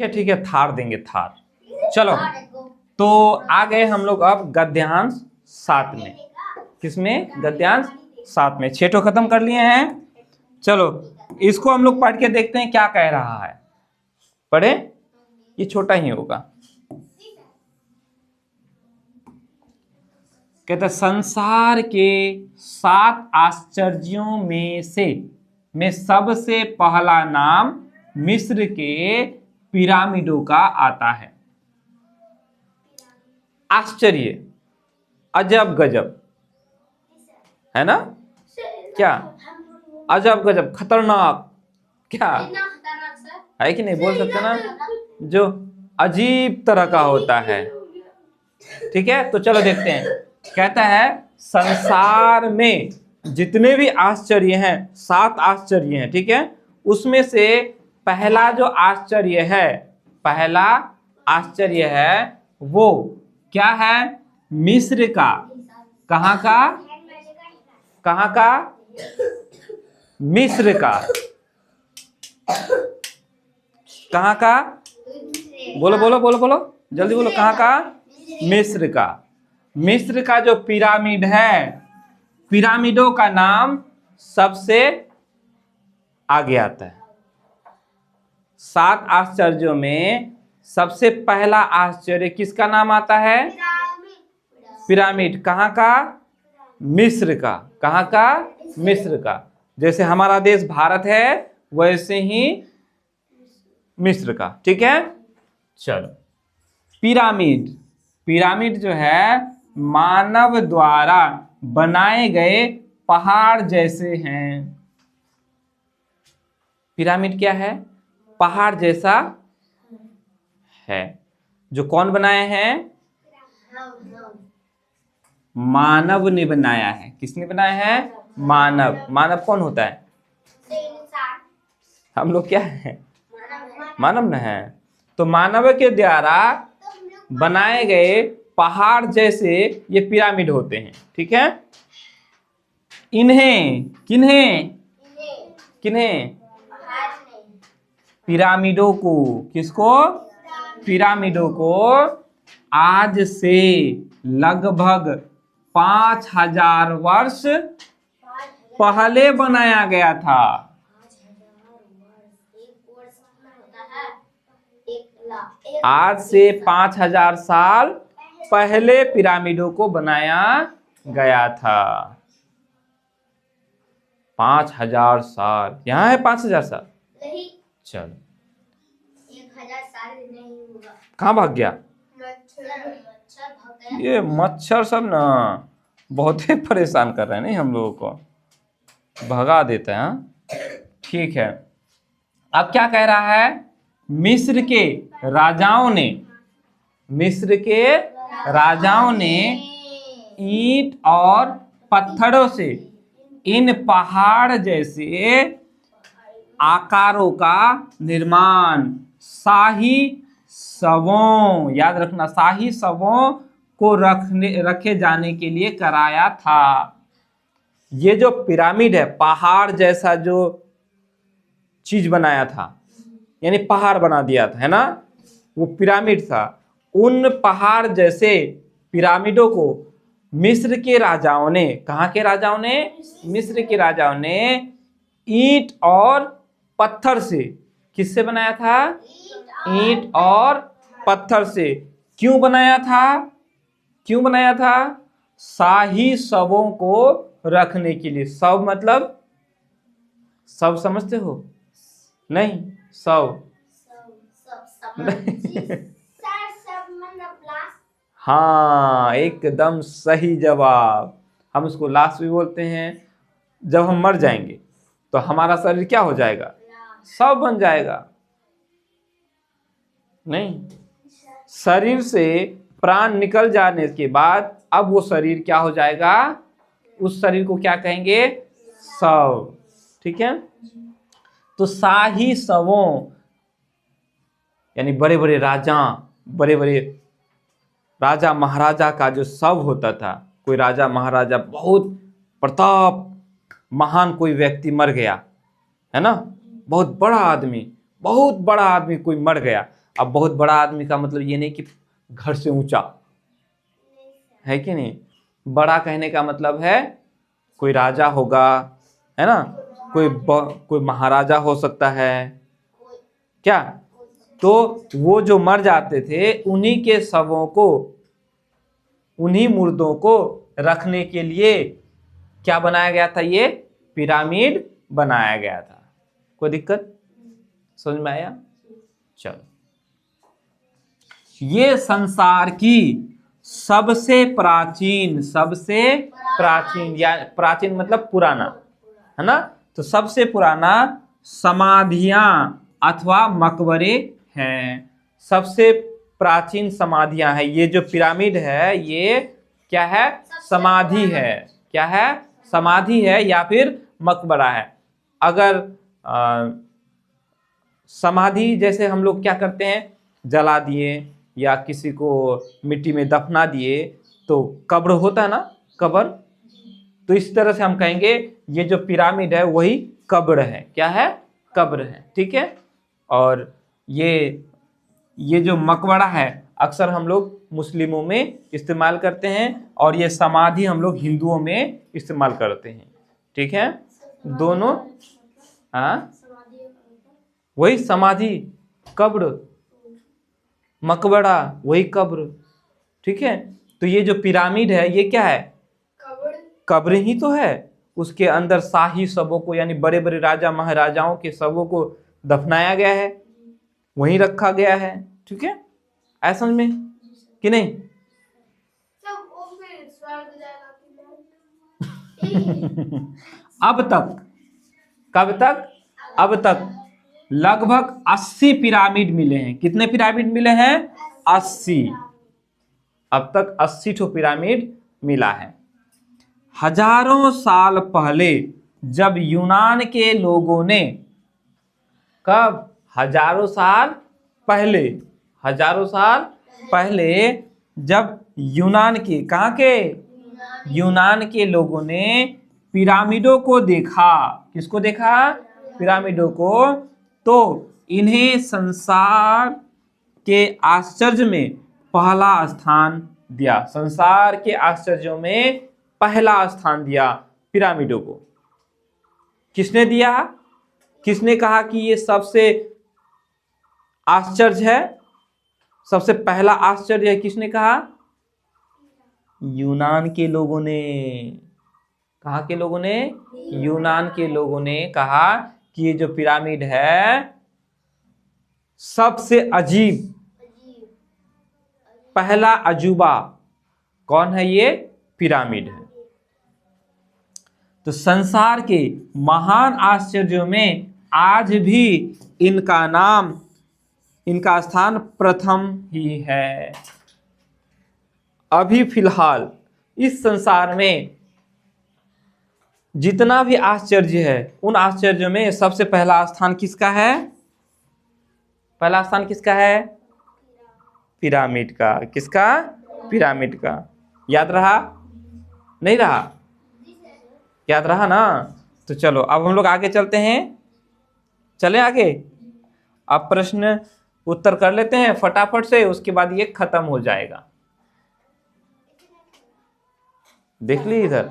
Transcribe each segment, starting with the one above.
ठीक है, थार देंगे, थार। चलो, तो आ गए हम लोग अब गद्यांश 7 में। किसमें? गद्यांश 7 में। 6 खत्म कर लिए हैं। चलो इसको हम लोग पढ़ के देखते हैं क्या कह रहा है। पढ़े? ये छोटा ही होगा। कहता संसार के 7 आश्चर्यों में सबसे पहला नाम मिस्र के पिरामिडों का आता है। आश्चर्य, अजब गजब, है ना? क्या? अजब गजब, खतरनाक, क्या है कि नहीं? बोल सकते ना, जो अजीब तरह का होता है। ठीक है, तो चलो देखते हैं। कहता है संसार में जितने भी आश्चर्य हैं, 7 आश्चर्य हैं, ठीक है, उसमें से पहला जो आश्चर्य है, पहला आश्चर्य है वो क्या है? मिस्र का। कहाँ का? कहाँ का? मिस्र का। कहाँ का? बोलो बोलो बोलो बोलो, जल्दी बोलो, कहाँ का? मिस्र का। मिस्र का जो पिरामिड है, पिरामिडों का नाम सबसे आगे आता है। 7 आश्चर्यों में सबसे पहला आश्चर्य किसका नाम आता है? पिरामिड। कहाँ का? मिस्र का। कहाँ का? मिस्र का। जैसे हमारा देश भारत है, वैसे ही मिस्र का। ठीक है, चलो। पिरामिड, पिरामिड जो है मानव द्वारा बनाए गए पहाड़ जैसे हैं। पिरामिड क्या है? पहाड़ जैसा है। जो कौन बनाए हैं? मानव ने बनाया है। किसने बनाया है? मानव। मानव कौन होता है? हम लोग क्या है? मानव न है। तो मानव के द्वारा बनाए गए पहाड़ जैसे ये पिरामिड होते हैं। ठीक है, इन्हें किन्हें? किन्हें? पिरामिडों को। किसको? पिरामिडों को आज से लगभग 5000 वर्ष पहले बनाया गया था। आज से 5000 साल पहले पिरामिडों को बनाया गया था। 5000 साल। यहाँ है 5000 साल। चलो, 1000 साल नहीं होगा। कहाँ भाग गया? ये मच्छर सब ना बहुत ही परेशान कर रहे हैं, नहीं हम लोगों को, भगा देते हैं। ठीक है, अब क्या कह रहा है? मिस्र के राजाओं ने, मिस्र के राजाओं ने ईंट और पत्थरों से इन पहाड़ जैसे आकारों का निर्माण शाही शवों, याद रखना, शाही शवों को रखे जाने के लिए कराया था। ये जो पिरामिड है, पहाड़ जैसा जो चीज बनाया था, यानी पहाड़ बना दिया था, है ना, वो पिरामिड था। उन पहाड़ जैसे पिरामिडों को मिस्र के राजाओं ने, कहाँ के राजाओं ने? मिस्र के राजाओं ने ईंट और पत्थर से, किससे बनाया था? ईंट और पत्थर से। क्यों बनाया था? क्यों बनाया था? शाही शवों को रखने के लिए। शव मतलब शव समझते हो? नहीं, शव हाँ, एकदम सही जवाब। हम उसको लाश भी बोलते हैं। जब हम मर जाएंगे तो हमारा शरीर क्या हो जाएगा? शव बन जाएगा। नहीं, शरीर से प्राण निकल जाने के बाद अब वो शरीर क्या हो जाएगा? उस शरीर को क्या कहेंगे? शव। ठीक है, तो शाही शवों यानी बड़े बड़े राजा, बड़े बड़े राजा महाराजा का जो शव होता था, कोई राजा महाराजा, बहुत प्रताप, महान कोई व्यक्ति मर गया, है ना, बहुत बड़ा आदमी, बहुत बड़ा आदमी कोई मर गया, अब बहुत बड़ा आदमी का मतलब ये नहीं कि घर से ऊंचा, है कि नहीं। बड़ा कहने का मतलब है कोई राजा होगा, है ना, कोई महाराजा हो सकता है क्या। तो वो जो मर जाते थे उन्हीं के शवों को, उन्हीं मुर्दों को रखने के लिए क्या बनाया गया था, ये पिरामिड बनाया गया था। कोई दिक्कत समझ में आया। चलो, ये संसार की सबसे प्राचीन या प्राचीन मतलब पुराना, है ना, तो सबसे पुराना समाधियां अथवा मकबरे हैं। सबसे प्राचीन समाधियां हैं। ये जो पिरामिड है ये क्या है, समाधि है। क्या है, समाधि है या फिर मकबरा है। अगर समाधि जैसे हम लोग क्या करते हैं, जला दिए या किसी को मिट्टी में दफना दिए तो कब्र होता है ना, कब्र। तो इस तरह से हम कहेंगे ये जो पिरामिड है वही कब्र है। क्या है, कब्र है, ठीक है। और ये जो मकबरा है अक्सर हम लोग मुस्लिमों में इस्तेमाल करते हैं और ये समाधि हम लोग हिंदुओं में इस्तेमाल करते हैं, ठीक है। दोनों, हाँ वही समाधि, कब्र, मकबरा वही कब्र, ठीक है। तो ये जो पिरामिड है ये क्या है, कब्र ही तो है। उसके अंदर शाही शवों को यानी बड़े बड़े राजा महाराजाओं के शवों को दफनाया गया है, वहीं रखा गया है, ठीक है। ऐसा समझ में कि नहीं। अब तक, कब तक, अब तक लगभग 80 पिरामिड मिले हैं। कितने पिरामिड मिले हैं, 80। अब तक 80 ठो पिरामिड मिला है। हजारों साल पहले जब यूनान के लोगों ने, कब, हजारों साल पहले, हजारों साल पहले जब यूनान के, कहाँ के, यूनान के लोगों ने पिरामिडों को देखा। किसको देखा, पिरामिडों को। तो इन्हें संसार के आश्चर्य में पहला स्थान दिया। संसार के आश्चर्यों में पहला स्थान दिया पिरामिडों को। किसने दिया, किसने कहा कि ये सबसे आश्चर्य है, सबसे पहला आश्चर्य है, किसने कहा, यूनान के लोगों ने। कहाँ के लोगों ने, यूनान के लोगों ने कहा कि ये जो पिरामिड है सबसे अजीब, पहला अजूबा कौन है, ये पिरामिड है। तो संसार के महान आश्चर्यों में आज भी इनका नाम, इनका स्थान प्रथम ही है। अभी फिलहाल इस संसार में जितना भी आश्चर्य है उन आश्चर्यों में सबसे पहला स्थान किसका है, पहला स्थान किसका है, पिरामिड का। किसका, पिरामिड का। याद रहा, नहीं रहा, याद रहा ना। तो चलो अब हम लोग आगे चलते हैं, चले आगे। अब प्रश्न उत्तर कर लेते हैं फटाफट से, उसके बाद ये खत्म हो जाएगा। देख ली, इधर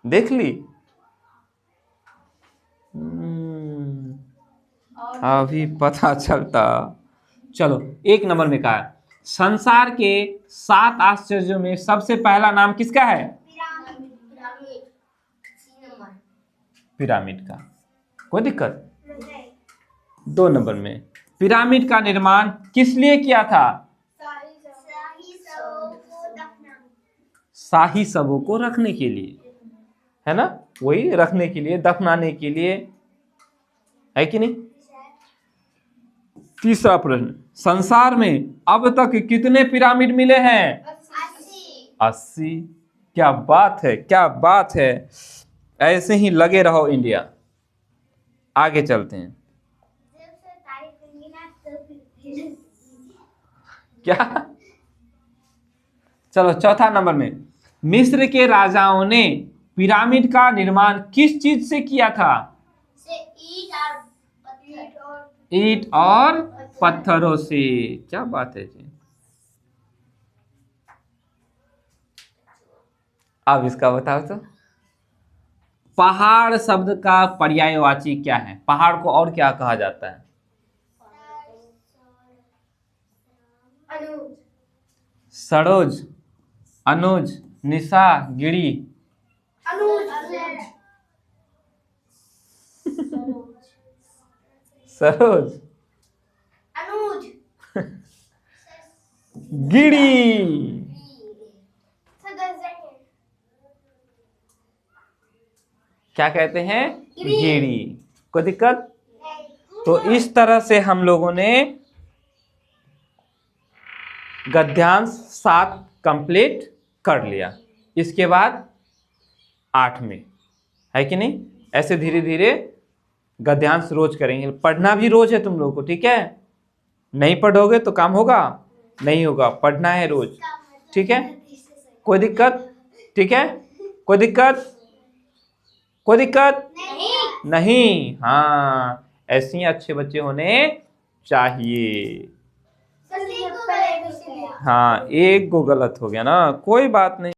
देख ली। अभी पता चलता। चलो, एक नंबर में कहा है संसार के 7 आश्चर्यों में सबसे पहला नाम किसका है, पिरामिड का। कोई दिक्कत। 2 नंबर में पिरामिड का निर्माण किस लिए किया था, शाही शवों को रखने के लिए, है ना, वही रखने के लिए, दफनाने के लिए, है कि नहीं। तीसरा प्रश्न, संसार में अब तक कितने पिरामिड मिले हैं, 80। क्या बात है, क्या बात है। ऐसे ही लगे रहो इंडिया। आगे चलते हैं। क्या, चलो चौथा नंबर में, मिस्र के राजाओं ने पिरामिड का निर्माण किस चीज से किया था, ईंट और पत्थरों से। क्या बात है जी। अब इसका बताओ तो, पहाड़ शब्द का पर्यायवाची क्या है? पहाड़ को और क्या कहा जाता है? अनुज। सरोज, अनुज, निशा, गिरी। अनुज। सरोज, अनुज। गिरी। क्या कहते हैं? गिरी। कोई दिक्कत? तो इस तरह से हम लोगों ने गद्यांश 7 कंप्लीट कर लिया। इसके बाद 8 में है कि नहीं? ऐसे धीरे धीरे गद्यांश रोज करेंगे। पढ़ना भी रोज है तुम लोगों को, ठीक है? नहीं पढ़ोगे तो काम होगा? नहीं होगा, पढ़ना है रोज, ठीक है? कोई दिक्कत? ठीक है, कोई दिक्कत? कोई दिक्कत नहीं। नहीं। हाँ, ऐसे ही अच्छे बच्चे होने चाहिए। हाँ, एक गो गलत हो गया ना, कोई बात नहीं।